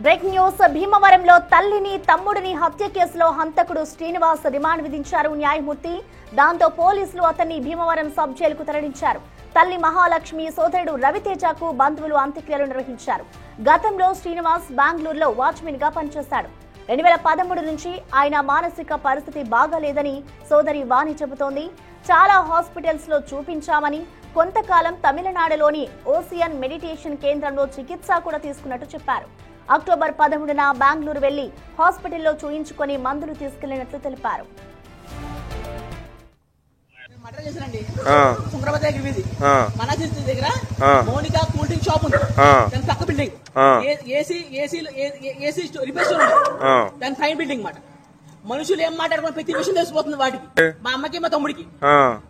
Break news. భీమవరంలో తల్లిని తమ్ముడిని హత్య కేసులో హంతకుడు శ్రీనివాస్ రిమాండ్ విధించారు న్యాయమూర్తి. దాంతో పోలీసులు అతన్ని భీమవరం సబ్ జైలుకు తరలించారు. తల్లి మహాలక్ష్మి, సోదరుడు రవితేజకు బంధువులు అంత్యక్రియలు నిర్వహించారు. గతంలో శ్రీనివాస్ బెంగళూరులో వాచ్మెన్ గా పనిచేశాడు. 2013 నుంచి ఆయన మానసిక పరిస్థితి బాగాలేదని సోదరి వాణి చెబుతోంది. చాలా హాస్పిటల్స్ లో చూపించామని, కొంతకాలం తమిళనాడులోని ఓసియన్ మెడిటేషన్ కేంద్రంలో చికిత్స కూడా తీసుకున్నట్టు చెప్పారు. అక్టోబర్ 13న బెంగళూరు వెళ్లి హాస్పిటల్లో చూయించుకొని మందులు తీసుకెళ్లినట్లు తెలిపారు. మోనికా కూల్ డ్రింక్ షాప్ ఉంది, దాని పక్క బిల్డింగ్ దాని ఫైన్ బిల్డింగ్ మాట. మనుషులు ఏం మాట్లాడుకుని ప్రతి విషయం తెలిసిపోతుంది వాటికి. మా అమ్మకి మా తమ్ముడికి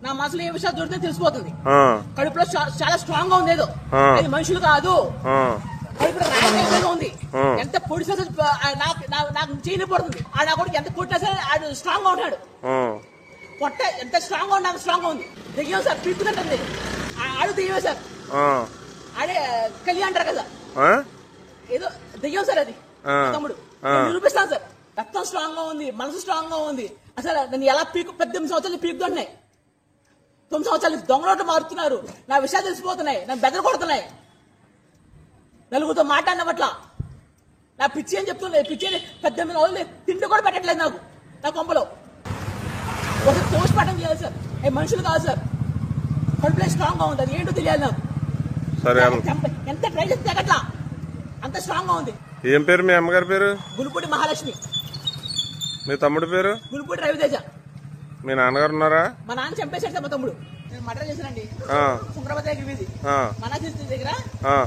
నా మనసులో ఏ విషయాలు దొరికితే తెలిసిపోతుంది. కడుపులో చాలా స్ట్రాంగ్ గా ఉంది, ఏదో అది మనుషులు కాదు. ఉంది ఎంత పొడిసా నాకు చేయనిపడుతుంది. ఆ నా కొడుకు ఎంత కొట్టినా సరే ఆడు స్ట్రాంగ్ గా ఉంటాడు. పొట్ట ఎంత స్ట్రాంగ్ గా ఉన్నా స్ట్రాంగ్ గా ఉంది. దెయ్యం సార్ పీక్కుతుంటుంది. ఆడు దెయ్యమే సార్. ఆడే కళ్యాణ్ అంటారు కదా, ఏదో దెయ్యం సార్ అది. తమ్ముడు నిరూపిస్తాను సార్. రక్తం స్ట్రాంగ్ గా ఉంది, మనసు స్ట్రాంగ్ గా ఉంది. అసలు నన్ను ఎలా 18 సంవత్సరాలు పీకుతున్నాయి. 9 సంవత్సరాలు దొంగలోట మారుతున్నారు. నా విషయాలు తెలిసిపోతున్నాయి, నన్ను బెదర కొడుతున్నాయి. నలుగురితో మాట్లాడినట్ల నా పిచ్చి అని చెప్తుంది. పిచ్చి అని 18 రోజులు తిండి కూడా పెట్టట్లేదు నాకు. నా కొంపలో ఒక పోస్ట్ మార్టం చేయాలి సార్. మనుషులు కాదు సార్. కడుపులో స్ట్రాంగ్ గా ఉంది, అది ఏంటో తెలియాలి నాకు. ఎంత ట్రై చేస్తే అట్లా అంత స్ట్రాంగ్ గా ఉంది. ఏం పేరు మీ అమ్మగారి పేరు? గునుపూడి మహాలక్ష్మి. మీ తమ్ముడి పేరు? గునుపూడి రవితేజ. మీ నాన్నగారు ఉన్నారా? మా నాన్న చంపేశాడు సార్ మా తమ్ముడు. నేను మర్డర్ చేశానండి. శుక్రవారం దగ్గర వీధి మన దగ్గర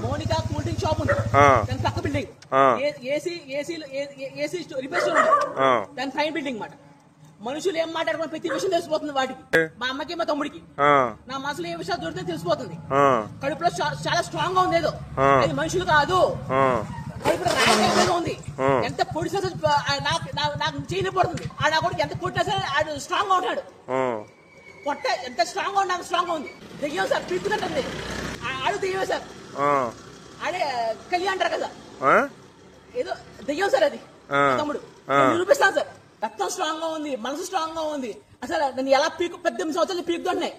మోనికా కూల్ డ్రింక్ షాప్ ఉంది, దాని పక్క బిల్డింగ్ ఏసీ రిపేర్ స్టోర్ ఉంది, దాని ఫైన్ బిల్డింగ్ మాట. మనుషులు ఏం మాట్లాడుకుని ప్రతి విషయం తెలిసిపోతుంది వాటికి. మా అమ్మకి మా తమ్ముడికి నా మనసులో ఏ విషయాలు దొరికితే తెలిసిపోతుంది. కడుపులో చాలా స్ట్రాంగ్ గా ఉంది, ఏదో అది మనుషులు కాదు. కడుపులో ఉంది ఎంత పొడిసా నాకు చేయనిపడుతుంది. ఆ నా కొడుకు ఎంత కొట్టినా సరే ఆడు స్ట్రాంగ్ గా ఉంటాడు. పొట్ట ఎంత స్ట్రాంగ్ గా ఉన్నా స్ట్రాంగ్ గా ఉంది. దెయ్యం సార్ పీక్కుతుంటుంది. ఆడు దెయ్యమే సార్. ఆడే కళ్యాణ్ అంటారు కదా, ఏదో దెయ్యం సార్ అది. తమ్ముడు నిరూపిస్తాను సార్. రక్తం స్ట్రాంగ్ గా ఉంది, మనసు స్ట్రాంగ్ గా ఉంది. అసలు నన్ను ఎలా 18 సంవత్సరాలు పీకుతున్నాయి.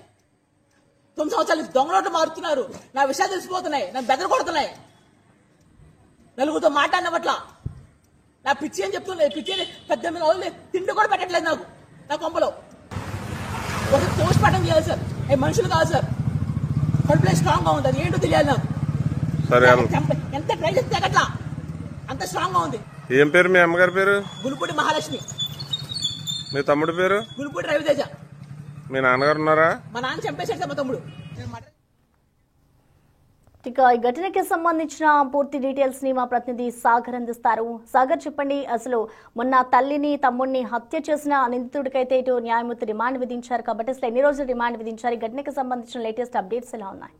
9 సంవత్సరాలు దొంగలోట మారుతున్నారు. నా విషయాలు తెలిసిపోతున్నాయి, నన్ను బెదర కొడుతున్నాయి. నలుగురితో మాట్లాడినట్ల నా పిచ్చి అని చెప్తుంది. పిచ్చి అని 18 రోజులు తిండి కూడా పెట్టట్లేదు నాకు. నా కొంపలో ఒక పోస్ట్ మార్టం చేయాలి సార్. మనుషులు కాదు సార్. కడుపులో స్ట్రాంగ్ గా ఉంది, అది ఏంటో తెలియాలి నాకు. ఎంత ట్రై చేస్తే అట్లా అంత స్ట్రాంగ్ గా ఉంది. ఏం పేరు మీ అమ్మగారి పేరు? గునుపూడి మహాలక్ష్మి. మీ తమ్ముడి పేరు? గునుపూడి రవితేజ. మీ నాన్నగారు ఉన్నారా? మా నాన్న చంపేశాడు సార్ మా తమ్ముడు. ఇక ఈ ఘటనకి సంబంధించిన పూర్తి డీటెయిల్స్ ని మా ప్రతినిధి సాగర్ అందిస్తారు. సాగర్, చెప్పండి, అసలు మొన్న తల్లిని తమ్ముడిని హత్య చేసిన నిందితుడికైతే ఇటు న్యాయమూర్తి రిమాండ్ విధించారు కాబట్టి అసలు ఎన్ని రోజులు రిమాండ్ విధించారు? ఈ ఘటనకి సంబంధించిన లేటెస్ట్ అప్డేట్స్ ఎలా ఉన్నాయి?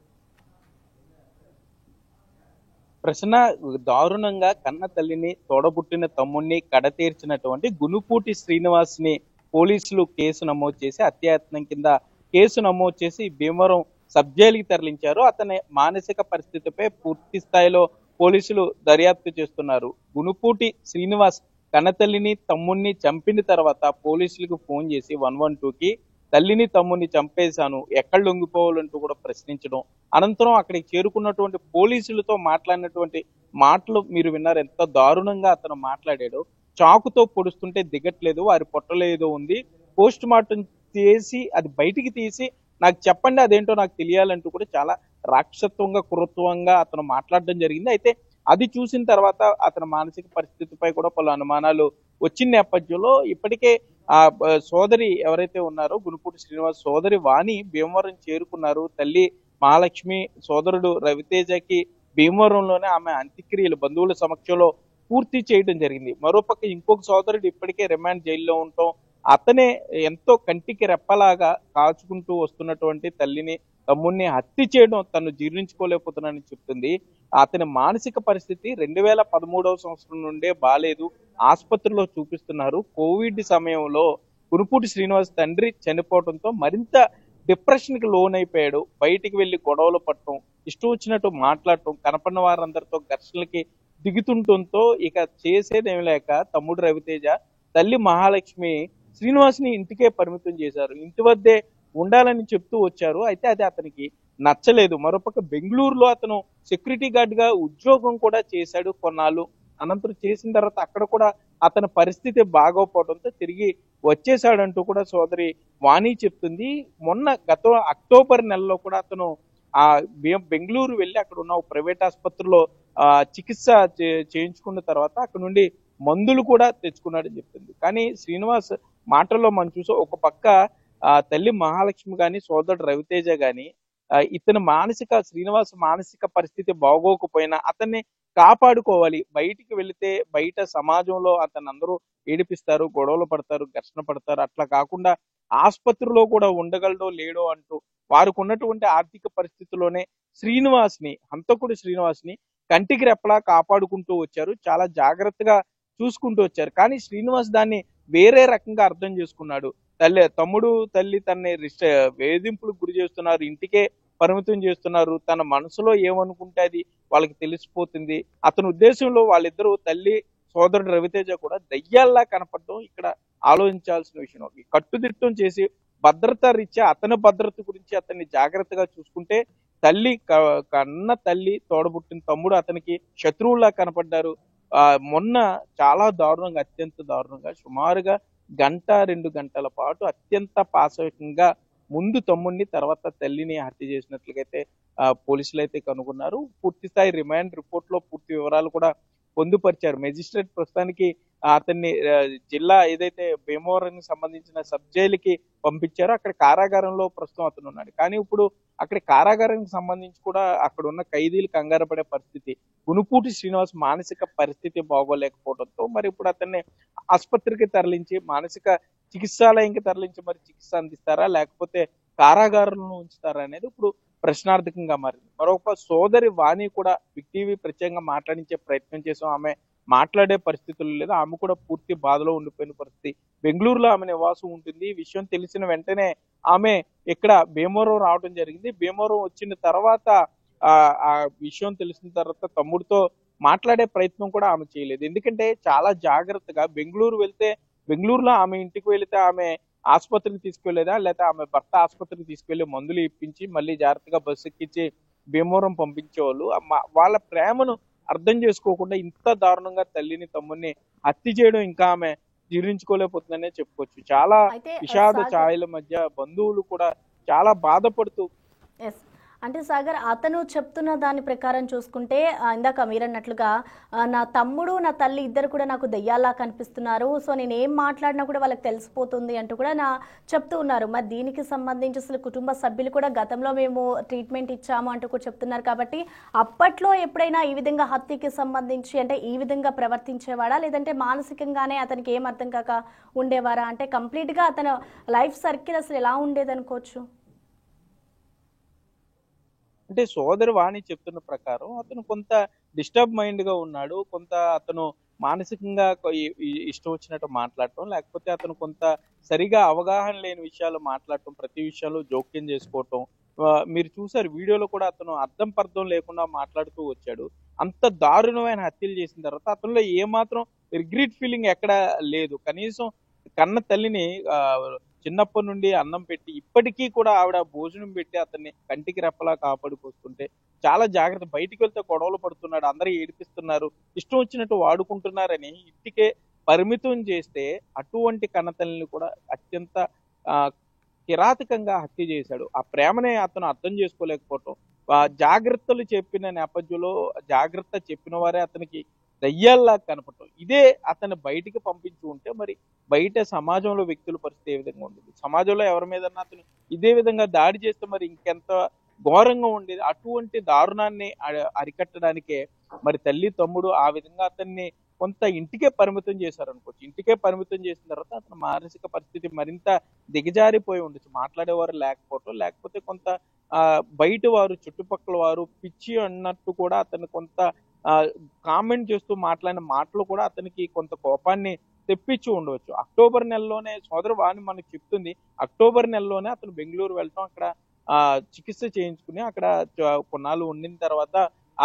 ప్రశ్న దారుణంగా కన్న తల్లిని తోడబుట్టిన తమ్ముడిని కడతీర్చినటువంటి గునుపూటి శ్రీనివాస్ ని పోలీసులు కేసు నమోదు చేసి హత్యాయత్నం కింద కేసు నమోదు చేసి భీమవరం సబ్ జైలుకి తరలించారు. అతని మానసిక పరిస్థితిపై పూర్తి స్థాయిలో పోలీసులు దర్యాప్తు చేస్తున్నారు. గునుపూటి శ్రీనివాస్ కన్నతల్లిని తమ్ముడిని చంపిన తర్వాత పోలీసులకు ఫోన్ చేసి 112కి తల్లిని తమ్ముడిని చంపేశాను, ఎక్కడ లొంగిపోవాలంటూ కూడా ప్రశ్నించడం, అనంతరం అక్కడికి చేరుకున్నటువంటి పోలీసులతో మాట్లాడినటువంటి మాటలు మీరు విన్నారు. ఎంత దారుణంగా అతను మాట్లాడాడు. చాకుతో పొడుస్తుంటే దిగట్లేదు, వారి పొట్టలో ఏదో ఉంది, పోస్ట్ మార్టం చేసి అది బయటికి తీసి నాకు చెప్పండి అదేంటో నాకు తెలియాలంటూ కూడా చాలా రాక్షసత్వంగా క్రూరత్వంగా అతను మాట్లాడడం జరిగింది. అయితే అది చూసిన తర్వాత అతని మానసిక పరిస్థితిపై కూడా పలు అనుమానాలు వచ్చిన నేపథ్యంలో ఇప్పటికే ఆ సోదరి ఎవరైతే ఉన్నారో గునుపూటి శ్రీనివాస్ సోదరి వాణి భీమవరం చేరుకున్నారు. తల్లి మహాలక్ష్మి, సోదరుడు రవితేజకి భీమవరంలోనే ఆమె అంత్యక్రియలు బంధువుల సమక్షంలో పూర్తి చేయడం జరిగింది. మరోపక్క ఇంకొక సోదరుడు ఇప్పటికే రిమాండ్ జైల్లో ఉండటం, అతనే ఎంతో కంటికి రెప్పలాగా కాచుకుంటూ వస్తున్నటువంటి తల్లిని తమ్ముడిని హత్య చేయడం తను జీర్ణించుకోలేకపోతున్నానని చెప్తుంది. అతని మానసిక పరిస్థితి 2013వ సంవత్సరం నుండే బాలేదు, ఆసుపత్రిలో చూపిస్తున్నారు. కోవిడ్ సమయంలో గునుపూటి శ్రీనివాస్ తండ్రి చనిపోవడంతో మరింత డిప్రెషన్ కి లోన్ అయిపోయాడు. బయటికి వెళ్లి గొడవలు పట్టడం, ఇష్టం వచ్చినట్టు మాట్లాడటం, కనపడిన వారందరితో ఘర్షణలకి దిగుతుండటంతో ఇక చేసేదేమి లేక తమ్ముడు రవితేజ, తల్లి మహాలక్ష్మి శ్రీనివాస్ని ఇంటికే పరిమితం చేశారు. ఇంటి వద్దే ఉండాలని చెప్తూ వచ్చారు. అయితే అది అతనికి నచ్చలేదు. మరోపక్క బెంగళూరులో అతను సెక్యూరిటీ గార్డ్ గా ఉద్యోగం కూడా చేశాడు కొన్నాళ్ళు. అనంతరం చేసిన తర్వాత అక్కడ కూడా అతని పరిస్థితి బాగోపోవడంతో తిరిగి వచ్చేసాడంటూ కూడా సోదరి వాణి చెప్తుంది. గత అక్టోబర్ నెలలో కూడా అతను ఆ బెంగళూరు వెళ్ళి అక్కడ ఉన్న ప్రైవేట్ ఆసుపత్రిలో చికిత్స చేయించుకున్న తర్వాత అక్కడ నుండి మందులు కూడా తెచ్చుకున్నాడని చెప్తుంది. కానీ శ్రీనివాస్ మాటల్లో మనం చూసా ఒక పక్క తల్లి మహాలక్ష్మి గాని సోదరుడు రవితేజ గాని ఇతని శ్రీనివాస్ మానసిక పరిస్థితి బాగోకపోయినా అతన్ని కాపాడుకోవాలి. బయటికి వెళితే బయట సమాజంలో అతన్ని అందరూ ఏడిపిస్తారు, గొడవలు పడతారు, ఘర్షణ పడతారు. అట్లా కాకుండా ఆసుపత్రిలో కూడా ఉండగలడో లేడో అంటూ వారికి ఉన్నటువంటి ఆర్థిక పరిస్థితుల్లోనే హంతకుడు శ్రీనివాస్ని కంటికి రెప్పలా కాపాడుకుంటూ వచ్చారు. చాలా జాగ్రత్తగా చూసుకుంటూ వచ్చారు. కానీ శ్రీనివాస్ దాన్ని వేరే రకంగా అర్థం చేసుకున్నాడు. తల్లి తన్ని వేధింపులకు గురి చేస్తున్నారు, ఇంటికే పరిమితం చేస్తున్నారు, తన మనసులో ఏమనుకుంటే అది వాళ్ళకి తెలిసిపోతుంది. అతని ఉద్దేశంలో వాళ్ళిద్దరూ తల్లి సోదరుడు రవితేజ కూడా దయ్యాల్లా కనపడడం ఇక్కడ ఆలోచించాల్సిన విషయం. కట్టుదిట్టం చేసి భద్రత రీత్యా అతని భద్రత గురించి అతన్ని జాగ్రత్తగా చూసుకుంటే కన్న తల్లి తోడబుట్టిన తమ్ముడు అతనికి శత్రువుల్లా కనపడ్డారు. మొన్న చాలా దారుణంగా, అత్యంత దారుణంగా సుమారుగా 1-2 గంటల పాటు అత్యంత పాశవికంగా ముందు తమ్ముడిని తర్వాత తల్లిని హత్య చేసినట్లుగైతే పోలీసులు అయితే కనుగొన్నారు. పూర్తి స్థాయి రిమాండ్ రిపోర్ట్ లో పూర్తి వివరాలు కూడా పొందుపరిచారు. మెజిస్ట్రేట్ ప్రస్తుతానికి అతన్ని జిల్లా ఏదైతే భీమవరానికి సంబంధించిన సబ్ జైలుకి పంపించారో అక్కడ కారాగారంలో ప్రస్తుతం అతను ఉన్నాడు. కానీ ఇప్పుడు అక్కడ కారాగారానికి సంబంధించి కూడా అక్కడ ఉన్న ఖైదీలు కంగారు పడే పరిస్థితి. గునుపూటి శ్రీనివాస్ మానసిక పరిస్థితి బాగోలేకపోవడంతో మరి ఇప్పుడు అతన్ని ఆసుపత్రికి తరలించి మానసిక చికిత్సాలయంకి తరలించి మరి చికిత్స అందిస్తారా లేకపోతే కారాగారంలో ఉంచుతారా అనేది ఇప్పుడు ప్రశ్నార్థకంగా మారింది. మరొక సోదరి వాణి కూడా బిగ్ టీవీ ప్రత్యేకంగా మాట్లాడించే ప్రయత్నం చేసాం. ఆమె మాట్లాడే పరిస్థితులు లేదు. ఆమె కూడా పూర్తి బాధలో ఉండిపోయిన పరిస్థితి. బెంగళూరులో ఆమె నివాసం ఉంటుంది. ఈ విషయం తెలిసిన వెంటనే ఆమె ఇక్కడ భీమవరం రావడం జరిగింది. భీమవరం వచ్చిన తర్వాత ఆ విషయం తెలిసిన తర్వాత తమ్ముడితో మాట్లాడే ప్రయత్నం కూడా ఆమె చేయలేదు. ఎందుకంటే చాలా జాగ్రత్తగా బెంగళూరులో ఆమె ఇంటికి వెళితే ఆమె ఆసుపత్రికి తీసుకెళ్లేదా లేకపోతే ఆమె భర్త ఆసుపత్రికి తీసుకెళ్లి మందులు ఇప్పించి మళ్ళీ జాగ్రత్తగా బస్సు ఎక్కించి భీమవరం పంపించేవాళ్ళు. వాళ్ళ ప్రేమను అర్థం చేసుకోకుండా ఇంత దారుణంగా తల్లిని తమ్ముడిని హత్య చేయడం ఇంకా ఆమె జీర్ణించుకోలేకపోతుందనే చెప్పుకోవచ్చు. చాలా విషాద ఛాయల మధ్య బంధువులు కూడా చాలా బాధపడుతూ. అంటే సాగర్, అతను చెప్తున్న దాని ప్రకారం చూసుకుంటే ఇందాక మీరన్నట్లుగా నా తమ్ముడు నా తల్లి ఇద్దరు కూడా నాకు దయ్యాల్లా కనిపిస్తున్నారు, సో నేను ఏం మాట్లాడినా కూడా వాళ్ళకి తెలిసిపోతుంది అంటూ కూడా చెప్తూ ఉన్నారు. మరి దీనికి సంబంధించి అసలు కుటుంబ సభ్యులు కూడా గతంలో మేము ట్రీట్మెంట్ ఇచ్చాము అంటూ కూడా చెప్తున్నారు. కాబట్టి అప్పట్లో ఎప్పుడైనా ఈ విధంగా హత్యకి సంబంధించి అంటే ఈ విధంగా ప్రవర్తించేవాడా లేదంటే మానసికంగానే అతనికి ఏం అర్థం కాక ఉండేవారా? అంటే కంప్లీట్గా అతను లైఫ్ సర్కిల్ అసలు ఎలా ఉండేదనుకోవచ్చు? అంటే సోదరి వాణి చెప్తున్న ప్రకారం అతను కొంత డిస్టర్బ్ మైండ్ గా ఉన్నాడు. కొంత అతను మానసికంగా ఇష్టం వచ్చినట్టు మాట్లాడటం, లేకపోతే అతను కొంత సరిగా అవగాహన లేని విషయాలు మాట్లాడటం, ప్రతి విషయంలో జోక్యం చేసుకోవటం. మీరు చూసారు వీడియోలో కూడా అతను అర్థం పర్థం లేకుండా మాట్లాడుతూ వచ్చాడు. అంత దారుణమైన హత్యలు చేసిన తర్వాత అతనిలో ఏమాత్రం రిగ్రెట్ ఫీలింగ్ ఎక్కడ లేదు. కనీసం కన్న తల్లిని చిన్నప్పటి నుండి అన్నం పెట్టి ఇప్పటికీ కూడా ఆవిడ భోజనం పెట్టి అతన్ని కంటికి రెప్పలా కాపాడుకొస్తుంటే చాలా జాగ్రత్త. బయటికి వెళ్తే గొడవలు పడుతున్నాడు, అందరూ ఏడిపిస్తున్నారు, ఇష్టం వచ్చినట్టు వాడుకుంటున్నారని ఇంటికే పరిమితం చేస్తే అటువంటి కన్నతల్లిని కూడా అత్యంత కిరాతకంగా హత్య చేశాడు. ఆ ప్రేమనే అతను అర్థం చేసుకోలేకపోవటం, జాగ్రత్తలు చెప్పిన నేపథ్యంలో జాగ్రత్త చెప్పిన వారే అతనికి దయ్యాల్లా కనపడటం, ఇదే అతను బయటికి పంపించి ఉంటే మరి బయట సమాజంలో వ్యక్తుల పరిస్థితి ఏ విధంగా ఉండేది? సమాజంలో ఎవరి మీద అతను ఇదే విధంగా దాడి చేస్తే మరి ఇంకెంత ఘోరంగా ఉండేది? అటువంటి దారుణాన్ని అరికట్టడానికే మరి తల్లి తమ్ముడు ఆ విధంగా అతన్ని కొంత ఇంటికే పరిమితం చేశారు అనుకోవచ్చు. ఇంటికే పరిమితం చేసిన తర్వాత అతని మానసిక పరిస్థితి మరింత దిగజారిపోయి ఉండొచ్చు. మాట్లాడేవారు లేకపోవటం, లేకపోతే కొంత బయట వారు చుట్టుపక్కల వారు పిచ్చి అన్నట్టు కూడా అతను కొంత కామెంట్ చేస్తూ మాట్లాడిన మాటలు కూడా అతనికి కొంత కోపాన్ని తెప్పించి ఉండవచ్చు. అక్టోబర్ నెలలోనే సోదరు వాణి మనకు చెప్తుంది, అక్టోబర్ నెలలోనే అతను బెంగళూరు వెళ్ళటం, అక్కడ చికిత్స చేయించుకుని అక్కడ కొన్నాళ్ళు ఉండిన తర్వాత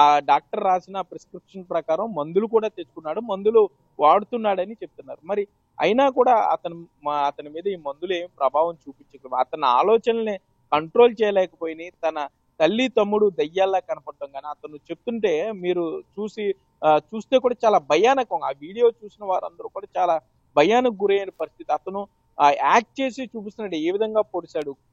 ఆ డాక్టర్ రాసిన ప్రిస్క్రిప్షన్ ప్రకారం మందులు కూడా తెచ్చుకున్నాడు, మందులు వాడుతున్నాడని చెప్తున్నారు. మరి అయినా కూడా అతని మీద ఈ మందులు ఏం ప్రభావం చూపించక అతని ఆలోచనల్ని కంట్రోల్ చేయలేకపోయినాయి. తన తల్లి తమ్ముడు దయ్యాల్లా కనపడటం కానీ అతను చెప్తుంటే మీరు చూస్తే కూడా చాలా భయానకం. ఆ వీడియో చూసిన వారందరూ కూడా చాలా భయానికి గురైన పరిస్థితి. అతను యాక్ట్ చేసి చూపిస్తున్నాడు ఏ విధంగా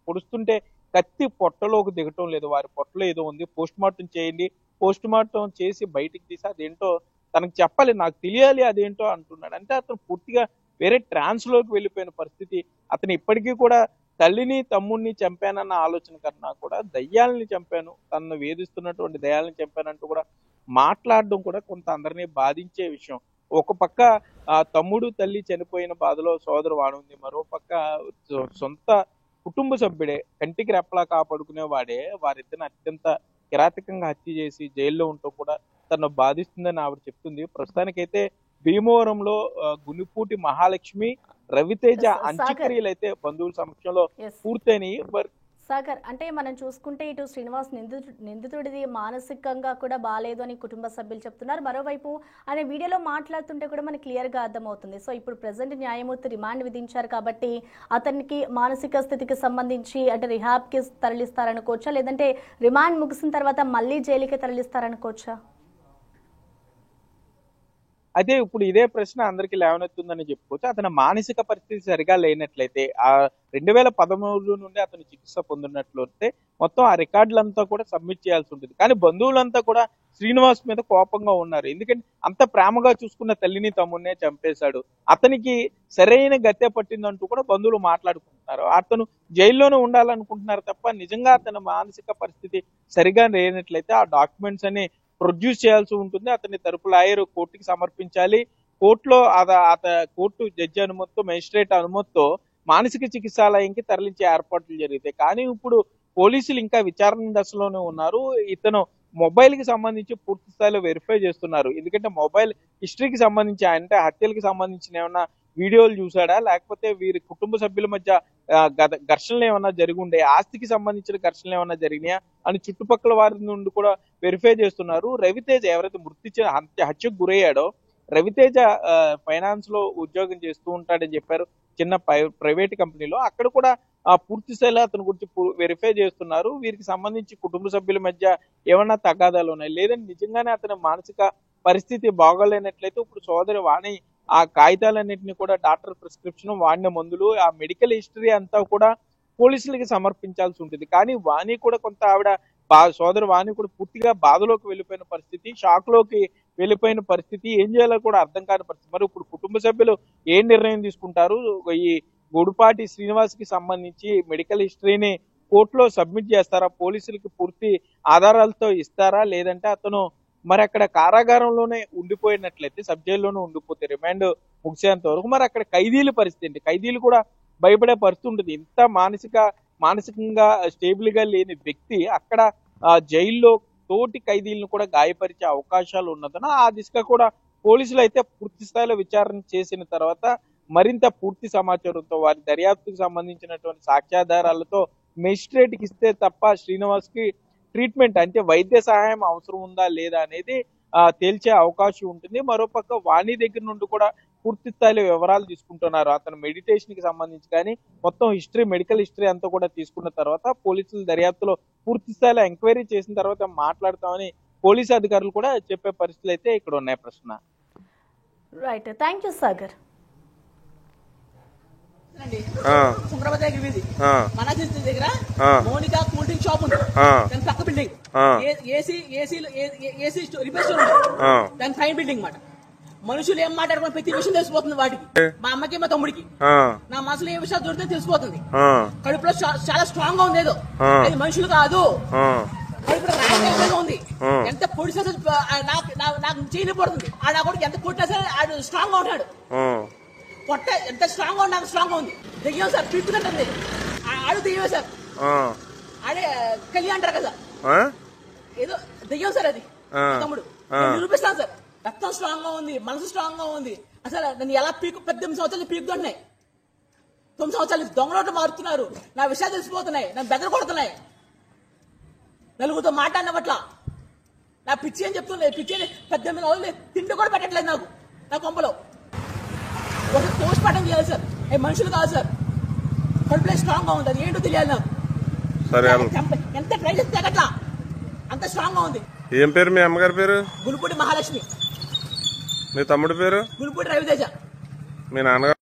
పొడుస్తుంటే కత్తి పొట్టలోకి దిగటం లేదు, వారి పొట్టలో ఏదో ఉంది, పోస్ట్ మార్టం చేయండి, పోస్ట్ మార్టం చేసి బయటికి తీసి అదేంటో తనకు చెప్పాలి, నాకు తెలియాలి అదేంటో అంటున్నాడు. అంటే అతను పూర్తిగా వేరే ట్రాన్స్ లోకి వెళ్ళిపోయిన పరిస్థితి. అతను ఇప్పటికీ కూడా తల్లిని తమ్ముడిని చంపానన్న ఆలోచన కన్నా కూడా దయ్యాలని చంపాను, తనను వేధిస్తున్నటువంటి దయ్యాలని చంపానంటూ కూడా మాట్లాడడం కూడా కొంత అందరినీ బాధించే విషయం. ఒక పక్క తమ్ముడు తల్లి చనిపోయిన బాధలో సోదరు వాడు ఉంది, మరో పక్క సొంత కుటుంబ సభ్యుడే కంటికి రెప్పలా కాపాడుకునే వాడే వారిద్దరిని అత్యంత కిరాతకంగా హత్య చేసి జైల్లో ఉంటూ కూడా తను బాధిస్తుందని ఆవిడ చెప్తుంది. ప్రస్తుతానికైతే భీమవరంలో గునిపూటి మహాలక్ష్మి రవితేజ అంత్యక్రియలు అయితే బంధువుల సమక్షంలో పూర్తయినాయి. సాగర్, అంటే మనం చూసుకుంటే ఇటు శ్రీనివాస్ నిందితుడిది మానసికంగా కూడా బాగాలేదు అని కుటుంబ సభ్యులు చెప్తున్నారు. మరోవైపు ఆయన వీడియోలో మాట్లాడుతుంటే కూడా మనకి క్లియర్గా అర్థమవుతుంది. సో ఇప్పుడు ప్రెసెంట్ న్యాయమూర్తి రిమాండ్ విధించారు కాబట్టి అతనికి మానసిక స్థితికి సంబంధించి అంటే రిహాబ్కి తరలిస్తారనుకోవచ్చా, లేదంటే రిమాండ్ ముగిసిన తర్వాత మళ్ళీ జైలుకి తరలిస్తారనుకోవచ్చా? అదే ఇప్పుడు ఇదే ప్రశ్న అందరికి లేవనెత్తుందని చెప్పుకోవచ్చు. అతని మానసిక పరిస్థితి సరిగా లేనట్లయితే 2013 నుండి అతను చికిత్స పొందినట్లయితే మొత్తం ఆ రికార్డులంతా కూడా సబ్మిట్ చేయాల్సి ఉంటుంది. కానీ బంధువులంతా కూడా శ్రీనివాస్ మీద కోపంగా ఉన్నారు. ఎందుకంటే అంత ప్రేమగా చూసుకున్న తల్లిని తమ్ముడినే చంపేశాడు, అతనికి సరైన గత్తె పట్టిందంటూ కూడా బంధువులు మాట్లాడుకుంటున్నారు. అతను జైల్లోనే ఉండాలనుకుంటున్నారు తప్ప నిజంగా అతని మానసిక పరిస్థితి సరిగా లేనట్లయితే ఆ డాక్యుమెంట్స్ అని ప్రొడ్యూస్ చేయాల్సి ఉంటుంది. అతని తరపు లాయర్ కోర్టుకి సమర్పించాలి. కోర్టులో కోర్టు జడ్జి అనుమతితో మెజిస్ట్రేట్ అనుమతితో మానసిక చికిత్సాలయంకి తరలించే ఏర్పాట్లు జరుగుతాయి. కానీ ఇప్పుడు పోలీసులు ఇంకా విచారణ దశలోనే ఉన్నారు. ఇతను మొబైల్ కి సంబంధించి పూర్తి స్థాయిలో వెరిఫై చేస్తున్నారు. ఎందుకంటే మొబైల్ హిస్టరీకి సంబంధించి అంటే హత్యలకు సంబంధించిన ఏమన్నా వీడియోలు చూసాడా, లేకపోతే వీరి కుటుంబ సభ్యుల మధ్య ఘర్షణలు ఏమన్నా జరిగి ఉండే, ఆస్తికి సంబంధించిన ఘర్షణలు ఏమన్నా జరిగినాయా అని చుట్టుపక్కల వారి నుండి కూడా వెరిఫై చేస్తున్నారు. రవితేజ ఎవరైతే మృతి హత్యకు గురయ్యాడో రవితేజ ఫైనాన్స్ లో ఉద్యోగం చేస్తూ ఉంటాడని చెప్పారు, చిన్న ప్రైవేట్ కంపెనీలో. అక్కడ కూడా పూర్తి స్థాయిలో అతని గురించి వెరిఫై చేస్తున్నారు. వీరికి సంబంధించి కుటుంబ సభ్యుల మధ్య ఏమన్నా తగాదాలు ఉన్నాయి, లేదంటే నిజంగానే అతని మానసిక పరిస్థితి బాగోలేనట్లయితే ఇప్పుడు సోదరి వాణి ఆ కాగితాలన్నింటినీ కూడా డాక్టర్ ప్రిస్క్రిప్షన్, వాడిన మందులు, ఆ మెడికల్ హిస్టరీ అంతా కూడా పోలీసులకి సమర్పించాల్సి ఉంటుంది. కానీ వాణి కూడా కొంత ఆవిడ సోదరు వాణి కూడా పూర్తిగా బాధలోకి వెళ్ళిపోయిన పరిస్థితి, షాక్ లోకి వెళ్ళిపోయిన పరిస్థితి, ఏం చేయాలో కూడా అర్థం కాని పరిస్థితి. మరి ఇప్పుడు కుటుంబ సభ్యులు ఏం నిర్ణయం తీసుకుంటారు? ఈ గుడిపాటి శ్రీనివాస్ కి సంబంధించి మెడికల్ హిస్టరీని కోర్టులో సబ్మిట్ చేస్తారా, పోలీసులకి పూర్తి ఆధారాలతో ఇస్తారా, లేదంటే అతను మరి అక్కడ కారాగారంలోనే ఉండిపోయినట్లయితే సబ్ జైల్లోనే ఉండిపోతే రిమాండ్ ముగిసేంత వరకు మరి అక్కడ ఖైదీల పరిస్థితి ఏంటి? ఖైదీలు కూడా భయపడే పరిస్థితి ఉంటుంది. ఇంత మానసికంగా స్టేబుల్ గా లేని వ్యక్తి అక్కడ జైల్లో తోటి ఖైదీలను కూడా గాయపరిచే అవకాశాలు ఉన్నదన ఆ దిశగా కూడా పోలీసులు అయితే పూర్తి స్థాయిలో విచారణ చేసిన తర్వాత మరింత పూర్తి సమాచారంతో వారి దర్యాప్తుకు సంబంధించినటువంటి సాక్ష్యాధారాలతో మెజిస్ట్రేట్ కి ఇస్తే తప్ప శ్రీనివాస్ కి ట్రీట్మెంట్ అంటే వైద్య సహాయం అవసరం ఉందా లేదా అనేది తేల్చే అవకాశం ఉంటుంది. మరోపక్క వాణి దగ్గర నుండి కూడా పూర్తి స్థాయిలో వివరాలు తీసుకుంటున్నారు. అతను మెడిటేషన్ కి సంబంధించి కానీ మొత్తం హిస్టరీ, మెడికల్ హిస్టరీ అంతా కూడా తీసుకున్న తర్వాత పోలీసుల దర్యాప్తులో పూర్తి స్థాయిలో ఎంక్వైరీ చేసిన తర్వాత మాట్లాడతామని పోలీసు అధికారులు కూడా చెప్పే పరిస్థితులు అయితే ఇక్కడ ఉన్నాయి. ప్రశ్న రైట్, థ్యాంక్ యూ సాగర్. శుక్రవారం దగ్గర వీధి మన దగ్గర మోనికా కూల్ డ్రింక్ షాప్ ఉంది, దాని పక్క బిల్డింగ్ ఏసీ రిపేర్ స్టోర్ ఉంది, దాని పైన బిల్డింగ్ మాట. మనుషులు ఏం మాట్లాడుకుని ప్రతి విషయం తెలిసిపోతుంది వాటికి, మా అమ్మకి మా తమ్ముడికి. నా మనసులో ఏ విషయాలు దొరికితే తెలిసిపోతుంది. కడుపులో చాలా స్ట్రాంగ్ గా ఉంది, ఏదో అది మనుషులు కాదు, కడుపులో రాజకీయంగా ఉంది. ఎంత పొడి నాకు చేయని పడుతుంది. నా కొడుకు ఎంత కొట్టినా సరే ఆడు స్ట్రాంగ్ గా ఉంటాడు. పొట్ట ఎంత స్ట్రాంగ్ గా ఉన్నా స్ట్రాంగ్ గా ఉంది. దెయ్యం సార్ పీక్కుతుంటుంది, ఆడు దెయ్యం సార్, ఆడే కలి అంటారు కదా, ఏదో దెయ్యం సార్ అది. తమ్ముడు నిరూపిస్తాను సార్, రక్తం స్ట్రాంగ్ గా ఉంది, మనసు స్ట్రాంగ్ గా ఉంది. అసలు నన్ను ఎలా 18 సంవత్సరాలు పీకుతున్నాయి, 9 సంవత్సరాలు దొంగలోట్లు మారుతున్నారు, నా విషయాలు తెలిసిపోతున్నాయి, నన్ను బెదర కొడుతున్నాయి, నలుగురితో మాట్లాడిన పట్ల నా పిచ్చి అని చెప్తున్నా, పిచ్చి 18 రోజులు తిండి కూడా పెట్టట్లేదు నాకు నా కొంపలో. ఒక పోస్ట్ మార్టం చేయాలి సార్, మనుషులు కాదు సార్, కడుపులో స్ట్రాంగ్ గా ఉంది, అది ఏంటో తెలియాలి నాకు. సరే ఎంత ట్రై చేస్తే అట్లా అంత స్ట్రాంగ్ గా ఉంది. ఏం పేరు మీ అమ్మగారి పేరు? గునుపూటి మహాలక్ష్మి. మీ తమ్ముడి పేరు? గునుపూటి రవితేజ. మీ నాన్నగారు